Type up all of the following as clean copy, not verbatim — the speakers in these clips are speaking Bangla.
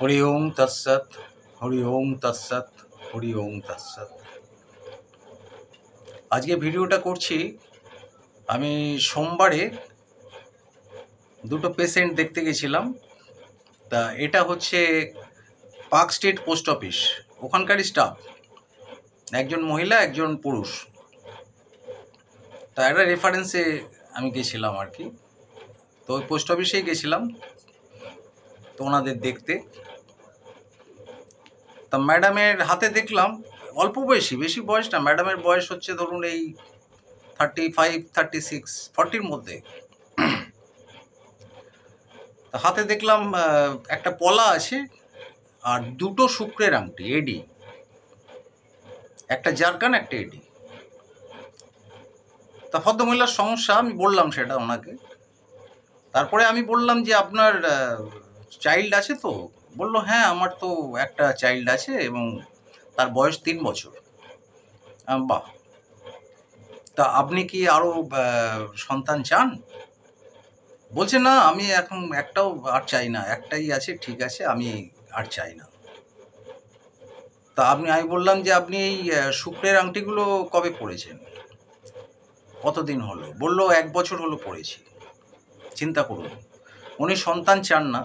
হরি ওং তৎসৎ, হরি ওং তৎসৎ, হরি ওং তৎসৎ। আজকে ভিডিওটা করছি। আমি সোমবারে দুটো পেশেন্ট দেখতে গেছিলাম। তা এটা হচ্ছে পার্ক স্ট্রিট পোস্ট অফিস, ওখানকারই স্টাফ, একজন মহিলা একজন পুরুষ। তা একটা রেফারেন্সে আমি গেছিলাম আর কি। তো ওই পোস্ট অফিসেই গেছিলাম তো ওনাদের দেখতে। তা ম্যাডামের হাতে দেখলাম অল্প বয়সী, বেশি বয়স না, ম্যাডামের বয়স হচ্ছে ধরুন এই 35, 36, 40-র মধ্যে। হাতে দেখলাম একটা পলা আছে আর দুটো শুক্রের আংটি, এডি, একটা জারকান একটা এডি। তা ভদ্রমহিলার সমস্যা আমি বললাম সেটা ওনাকে। তারপরে আমি বললাম যে আপনার চাইল্ড আছে তো? বললো হ্যাঁ আমার তো একটা চাইল্ড আছে এবং তার বয়স 3 বছর। বাহ, তা আপনি কি আরও সন্তান চান? বলছে না আমি এখন একটাও আর চাই না, একটাই আছে, ঠিক আছে আমি আর চাই না। তা আমি বললাম যে আপনি এই শুক্রের আংটিগুলো কবে পড়েছেন, কতদিন হলো? বললো 1 বছর হলো পড়েছি। চিন্তা করুন, উনি সন্তান চান না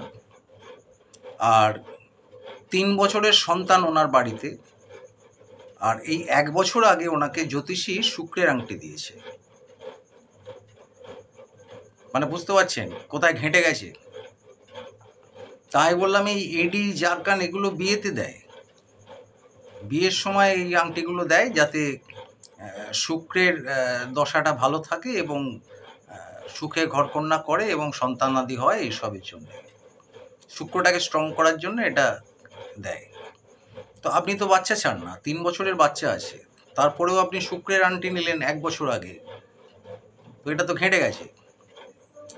আর 3 বছরের সন্তান ওনার বাড়িতে, আর এই 1 বছর আগে ওনাকে জ্যোতিষী শুক্রের আংটি দিয়েছে। মানে বুঝতে পারছেন কোথায় ঘেঁটে গেছে। তাই বললাম এই এডি জারকান এগুলো বিয়েতে দেয়, বিয়ের সময় এই আংটিগুলো দেয় যাতে শুক্রের দশাটা ভালো থাকে এবং সুখে ঘরকন্যা করে এবং সন্তানাদি হয়, এইসবের জন্য, শুক্রটাকে স্ট্রং করার জন্য এটা দেয়। তো আপনি তো বাচ্চা চান না, 3 বছরের বাচ্চা আছে, তারপরেও আপনি শুক্রের আংটি নিলেন 1 বছর আগে, তো এটা তো ঘেঁটে গেছে।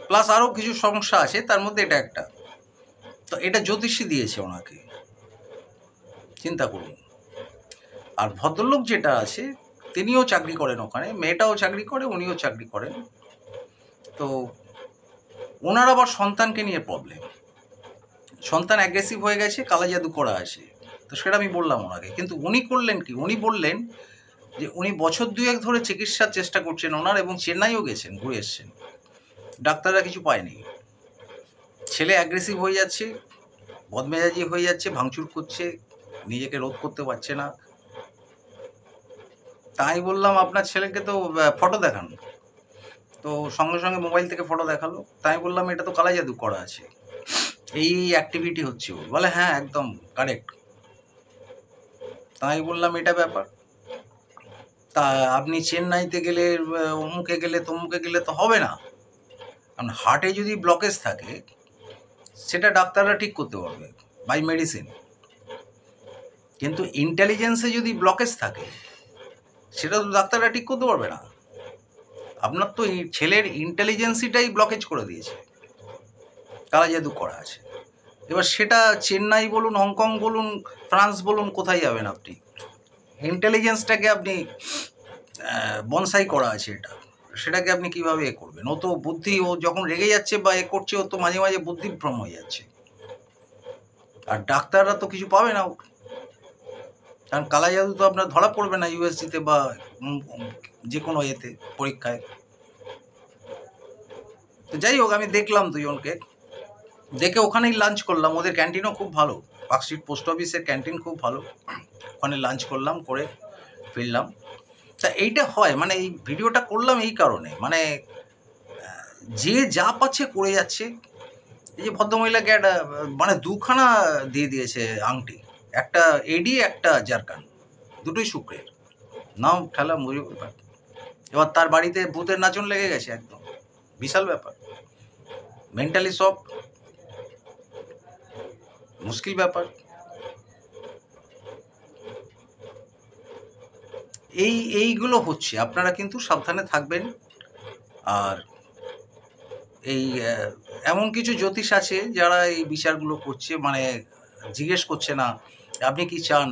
প্লাস আরও কিছু সমস্যা আছে, তার মধ্যে এটা একটা। তো এটা জ্যোতিষী দিয়েছে ওনাকে, চিন্তা করুন। আর ভদ্রলোক যেটা আছে তিনিও চাকরি করেন ওখানে, মেয়েটাও চাকরি করে, উনিও চাকরি করেন। তো ওনার আবার সন্তানকে নিয়ে প্রবলেম, সন্তান অ্যাগ্রেসিভ হয়ে গেছে, কালা জাদু করা আছে। তো সেটা আমি বললাম ওনাকে, কিন্তু উনি করলেন কি, উনি বললেন যে উনি বছর 2-1 ধরে চিকিৎসার চেষ্টা করছেন ওনার, এবং চেন্নাইও গেছেন, ঘুরে এসছেন, ডাক্তাররা কিছু পায়নি। ছেলে অ্যাগ্রেসিভ হয়ে যাচ্ছে, বদমেজাজি হয়ে যাচ্ছে, ভাঙচুর করছে, নিজেকে রোধ করতে পারছে না। তাই বললাম আপনার ছেলেকে তো ফটো দেখান। তো সঙ্গে সঙ্গে মোবাইল থেকে ফটো দেখালো। তাই বললাম এটা তো কালা জাদু করা আছে, এই অ্যাক্টিভিটি হচ্ছে। ওর বলে হ্যাঁ একদম কারেক্ট। তাই বললাম এটা ব্যাপার। তা আপনি চেন্নাইতে গেলে, অমুকে গেলে, তমুকে গেলে তো হবে না। কারণ হার্টে যদি ব্লকেজ থাকে সেটা ডাক্তাররা ঠিক করতে পারবে বাই মেডিসিন, কিন্তু ইন্টেলিজেন্সে যদি ব্লকেজ থাকে সেটা তো ডাক্তাররা ঠিক করতে পারবে না। আপনার তো ছেলের ইন্টেলিজেন্সিটাই ব্লকেজ করে দিয়েছে, কালা জাদু করা আছে। এবার সেটা চেন্নাই বলুন, হংকং বলুন, ফ্রান্স বলুন, কোথায় যাবেন আপনি? ইন্টেলিজেন্সটাকে আপনি বনসাই করা আছে এটা, সেটাকে আপনি কিভাবে এ করবেন? ও তো বুদ্ধি, ও যখন রেগে যাচ্ছে বা এ করছে, ও তো মাঝে মাঝে বুদ্ধিভ্রম হয়ে যাচ্ছে, আর ডাক্তাররা তো কিছু পাবে না। কারণ কালা জাদু তো আপনার ধরা পড়বে না ইউএসজিতে বা যে কোনো এতে পরীক্ষায়। তো যাই হোক, আমি দেখলাম দুজনকে, দেখে ওখানেই লাঞ্চ করলাম। ওদের ক্যান্টিনও খুব ভালো, পার্ক স্ট্রিট পোস্ট অফিসের ক্যান্টিন খুব ভালো। ওখানে লাঞ্চ করলাম, করে ফিরলাম। তা এইটা হয়, মানে এই ভিডিওটা করলাম এই কারণে, মানে যে যা পাচ্ছে করে যাচ্ছে। এই যে ভদ্রমহিলাকে একটা মানে 2খানা দিয়ে দিয়েছে আংটি, একটা এডি একটা জারকান, দুটোই শুক্রের, নাও ঠেলা মুড়ি ব্যাপার। এবার তার বাড়িতে ভূতের নাচন লেগে গেছে, একদম বিশাল ব্যাপার, মেন্টালি সব মুশকিল ব্যাপার। এইগুলো হচ্ছে, আপনারা কিন্তু সাবধানে থাকবেন। আর এই এমন কিছু জ্যোতিষ আছে যারা এই বিচারগুলো করছে, মানে জিজ্ঞেস করছে না আপনি কি চান,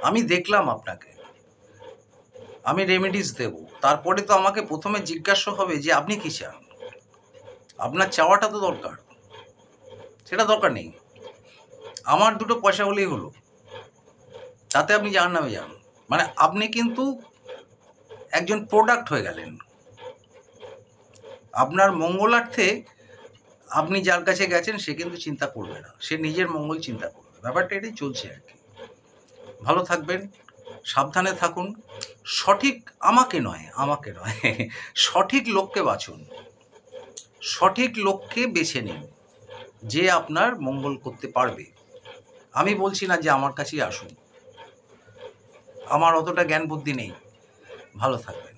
আমি দেখলাম আপনাকে, আমি রেমেডিস দেব, তারপরে তো আমাকে প্রথমে জিজ্ঞাসা হবে যে আপনি কি চান। আপনার চাওয়াটা তো দরকার, সেটা দরকার নেই। আমার 2টো পয়সা হলেই হলো, তাতে আপনি জাহান্নামে যান। মানে আপনি কিন্তু একজন প্রোডাক্ট হয়ে গেলেন। আপনার মঙ্গলার্থে আপনি যার কাছে গেছেন সে কিন্তু চিন্তা করবে না, সে নিজের মঙ্গল চিন্তা করবে। ব্যাপারটা এটাই চলছে আর কি। ভালো থাকবেন, সাবধানে থাকুন, সঠিক আমাকে নয় সঠিক লোককে বাছুন, সঠিক লোককে বেছে নিন যে আপনার মঙ্গল করতে পারবে। আমি বলছি না যে আমার কাছেই আসুন, আমার অতটা জ্ঞান বুদ্ধি নেই। ভালো থাকবেন।